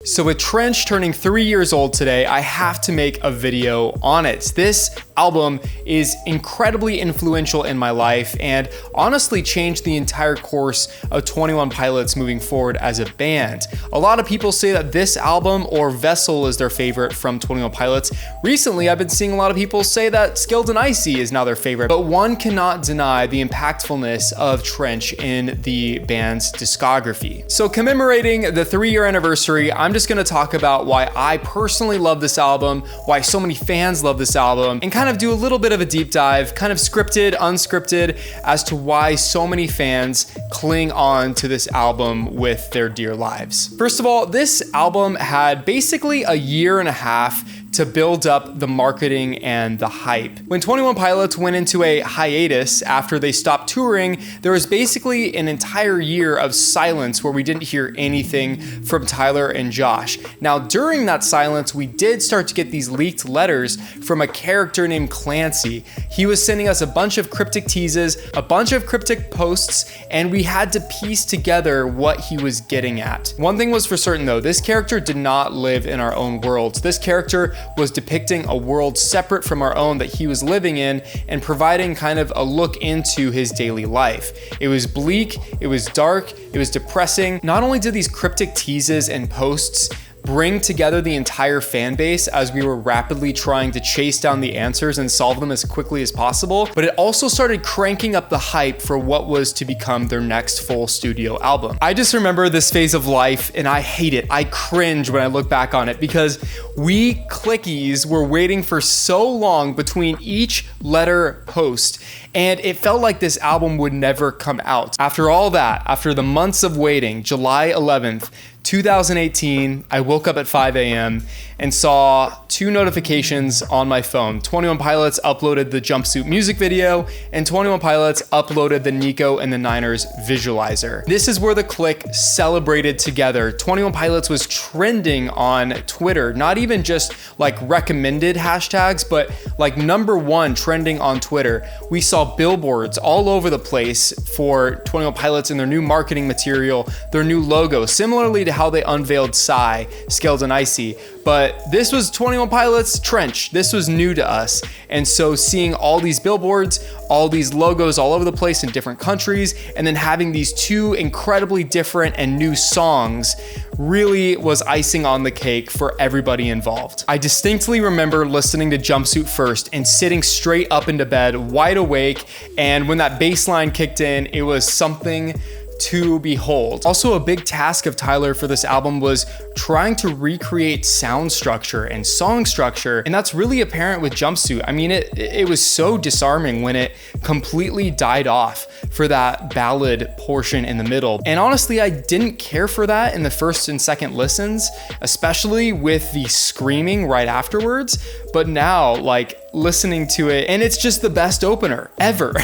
So with Trench turning 3 years old today, I have to make a video on it. This album is incredibly influential in my life and honestly changed the entire course of 21 Pilots moving forward as a band. A lot of people say that this album or Vessel is their favorite from 21 Pilots. Recently, I've been seeing a lot of people say that Skilled and Icy is now their favorite, but one cannot deny the impactfulness of Trench in the band's discography. So commemorating the 3-year anniversary, I'm just gonna talk about why I personally love this album, why so many fans love this album, and kind of do a little bit of a deep dive, kind of scripted, unscripted, as to why so many fans cling on to this album with their dear lives. First of all, this album had basically a year and a half to build up the marketing and the hype. When 21 Pilots went into a hiatus after they stopped touring, there was basically an entire year of silence where we didn't hear anything from Tyler and Josh. Now, during that silence, we did start to get these leaked letters from a character named Clancy. He was sending us a bunch of cryptic teases, a bunch of cryptic posts, and we had to piece together what he was getting at. One thing was for certain though, this character did not live in our own worlds. This character was depicting a world separate from our own that he was living in and providing kind of a look into his daily life. It was bleak, it was dark, it was depressing. Not only did these cryptic teases and posts bring together the entire fan base as we were rapidly trying to chase down the answers and solve them as quickly as possible, but it also started cranking up the hype for what was to become their next full studio album. I just remember this phase of life and I hate it. I cringe when I look back on it because we clickies were waiting for so long between each letter post, and it felt like this album would never come out. After all that, after the months of waiting, July 11th, 2018, I woke up at 5 a.m. and saw 2 notifications on my phone. 21 Pilots uploaded the Jumpsuit music video, and 21 Pilots uploaded the Nico and the Niners visualizer. This is where the clique celebrated together. 21 Pilots was trending on Twitter, not even just like recommended hashtags, but like #1 trending on Twitter. We saw billboards all over the place for 21 Pilots and their new marketing material, their new logo, similarly to how they unveiled Psy, Skilled and Icy. But this was 21 Pilots Trench. This was new to us. And so seeing all these billboards, all these logos all over the place in different countries, and then having these 2 incredibly different and new songs really was icing on the cake for everybody involved. I distinctly remember listening to Jumpsuit first and sitting straight up into bed, wide awake, and when that bass line kicked in, it was something to behold. Also, a big task of Tyler for this album was trying to recreate sound structure and song structure, and that's really apparent with Jumpsuit. I mean, it was so disarming when it completely died off for that ballad portion in the middle. And honestly, I didn't care for that in the first and second listens, especially with the screaming right afterwards. But now, like, listening to it, and it's just the best opener ever.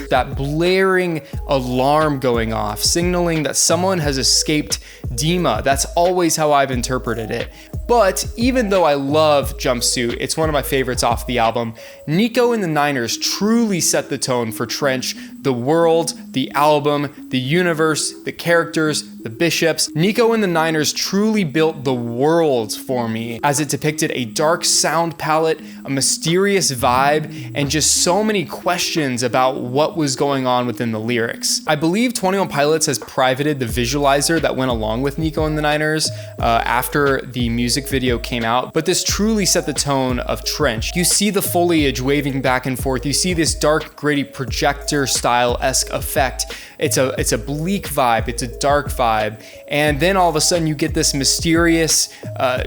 That blaring alarm going off, signaling that someone has escaped Dima. That's always how I've interpreted it. But even though I love Jumpsuit, it's one of my favorites off the album, Nico and the Niners truly set the tone for Trench, the world, the album, the universe, the characters, the bishops. Nico and the Niners truly built the world for me as it depicted a dark sound palette, a mysterious vibe, and just so many questions about what was going on within the lyrics. I believe 21 Pilots has privated the visualizer that went along with Nico and the Niners after the music video came out, but this truly set the tone of Trench. You see the foliage waving back and forth. You see this dark, gritty projector style-esque effect. It's a bleak vibe. It's a dark vibe. And then all of a sudden you get this mysterious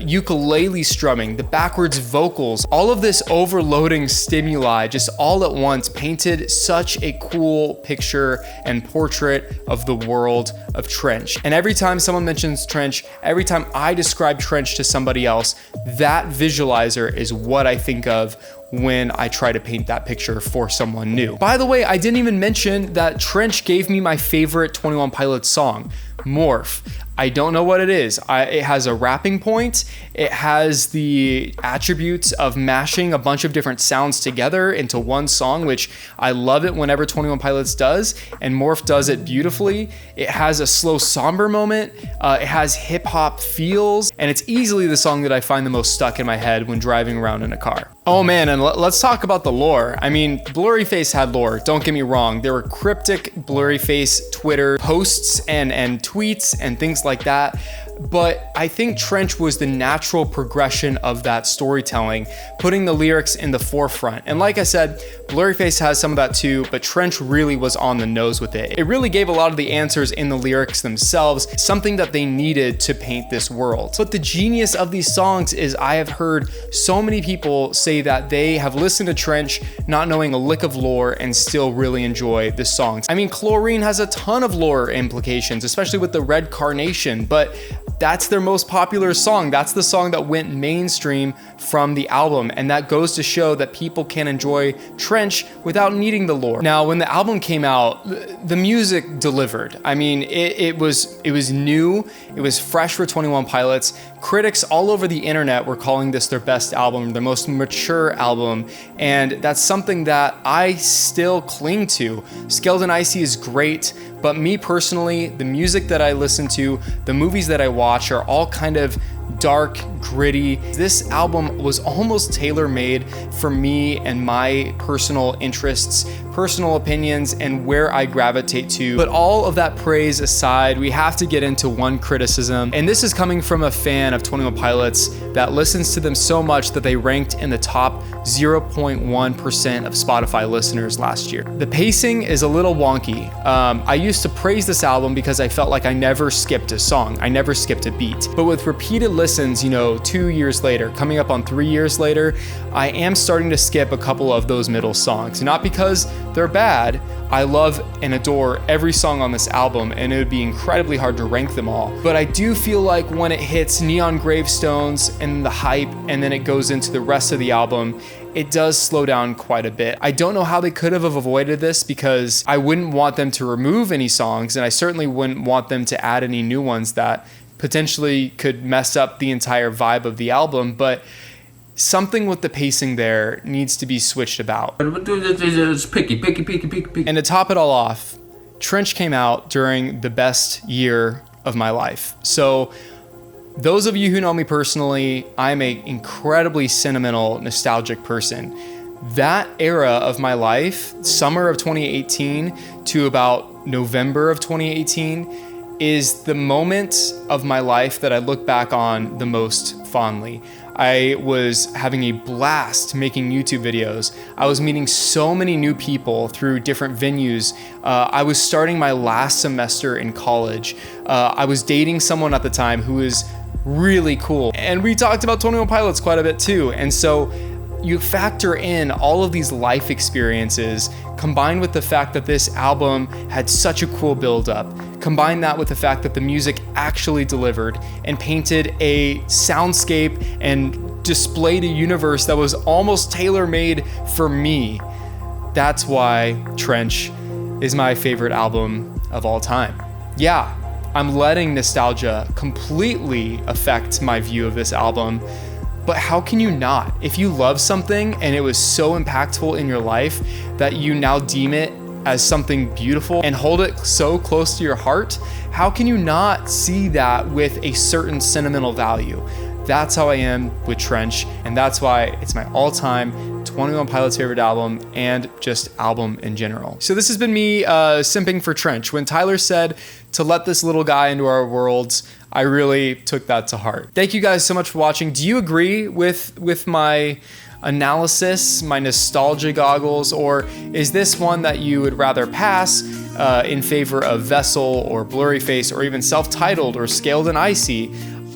ukulele strumming, the backwards vocals, all of this overloading stimuli just all at once painted such a cool picture and portrait of the world of Trench. And every time someone mentions Trench, every time I describe Trench to somebody else, that visualizer is what I think of when I try to paint that picture for someone new. By the way, I didn't even mention that Trench gave me my favorite 21 Pilots song, Morph. I don't know what it is. It has a wrapping point. It has the attributes of mashing a bunch of different sounds together into one song, which I love it whenever 21 Pilots does, and Morph does it beautifully. It has a slow, somber moment. It has hip hop feels, and it's easily the song that I find the most stuck in my head when driving around in a car. Oh man, and let's talk about the lore. I mean, Blurryface had lore, don't get me wrong. There were cryptic Blurryface Twitter posts and tweets and things like that. But I think Trench was the natural progression of that storytelling, putting the lyrics in the forefront. And like I said, Blurryface has some of that too, but Trench really was on the nose with it. It really gave a lot of the answers in the lyrics themselves, something that they needed to paint this world. But the genius of these songs is I have heard so many people say that they have listened to Trench not knowing a lick of lore and still really enjoy the songs. I mean, Chlorine has a ton of lore implications, especially with the red carnation, but that's their most popular song. That's the song that went mainstream from the album. And that goes to show that people can enjoy Trench without needing the lore. Now, when the album came out, the music delivered. I mean, it was new. It was fresh for 21 Pilots. Critics all over the internet were calling this their best album, their most mature album. And that's something that I still cling to. Scaled and Icy is great, but me personally, the music that I listen to, the movies that I watch are all kind of dark, gritty. This album was almost tailor-made for me and my personal interests, personal opinions, and where I gravitate to. But all of that praise aside, we have to get into one criticism, and this is coming from a fan of 21 Pilots that listens to them so much that they ranked in the top 0.1% of Spotify listeners last year. The pacing is a little wonky. I used to praise this album because I felt like I never skipped a song. I never skipped a beat. But with repeated listens, 2 years later, coming up on 3 years later, I am starting to skip a couple of those middle songs. Not because they're bad. I love and adore every song on this album, and it would be incredibly hard to rank them all. But I do feel like when it hits Neon Gravestones and the hype, and then it goes into the rest of the album, it does slow down quite a bit. I don't know how they could have avoided this, because I wouldn't want them to remove any songs, and I certainly wouldn't want them to add any new ones that potentially could mess up the entire vibe of the album, but something with the pacing there needs to be switched about. It's picky. And to top it all off, Trench came out during the best year of my life. So those of you who know me personally, I'm an incredibly sentimental, nostalgic person. That era of my life, summer of 2018 to about November of 2018, is the moment of my life that I look back on the most fondly. I was having a blast making YouTube videos. I was meeting so many new people through different venues. I was starting my last semester in college. I was dating someone at the time who was really cool. And we talked about 21 Pilots quite a bit too. And so you factor in all of these life experiences, combined with the fact that this album had such a cool build-up, combine that with the fact that the music actually delivered and painted a soundscape and displayed a universe that was almost tailor-made for me. That's why Trench is my favorite album of all time. Yeah, I'm letting nostalgia completely affect my view of this album, but how can you not? If you love something and it was so impactful in your life that you now deem it as something beautiful and hold it so close to your heart, how can you not see that with a certain sentimental value? That's how I am with Trench, and that's why it's my all-time 21 Pilots favorite album and just album in general. So this has been me simping for Trench. When Tyler said to let this little guy into our worlds, I really took that to heart. Thank you guys so much for watching. Do you agree with my analysis, my nostalgia goggles, or is this one that you would rather pass in favor of Vessel or Blurryface or even Self-Titled or Scaled and Icy?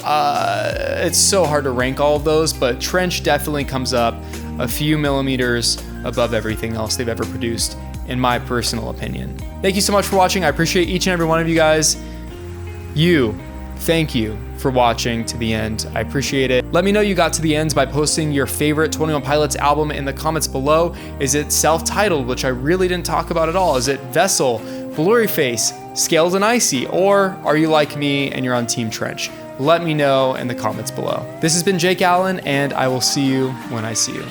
It's so hard to rank all of those, but Trench definitely comes up a few millimeters above everything else they've ever produced, in my personal opinion. Thank you so much for watching. I appreciate each and every one of you guys. Thank you for watching to the end. I appreciate it. Let me know you got to the end by posting your favorite 21 Pilots album in the comments below. Is it Self-Titled, which I really didn't talk about at all? Is it Vessel, Blurry Face, Scaled and Icy, or are you like me and you're on Team Trench? Let me know in the comments below. This has been Jake Allen, and I will see you when I see you.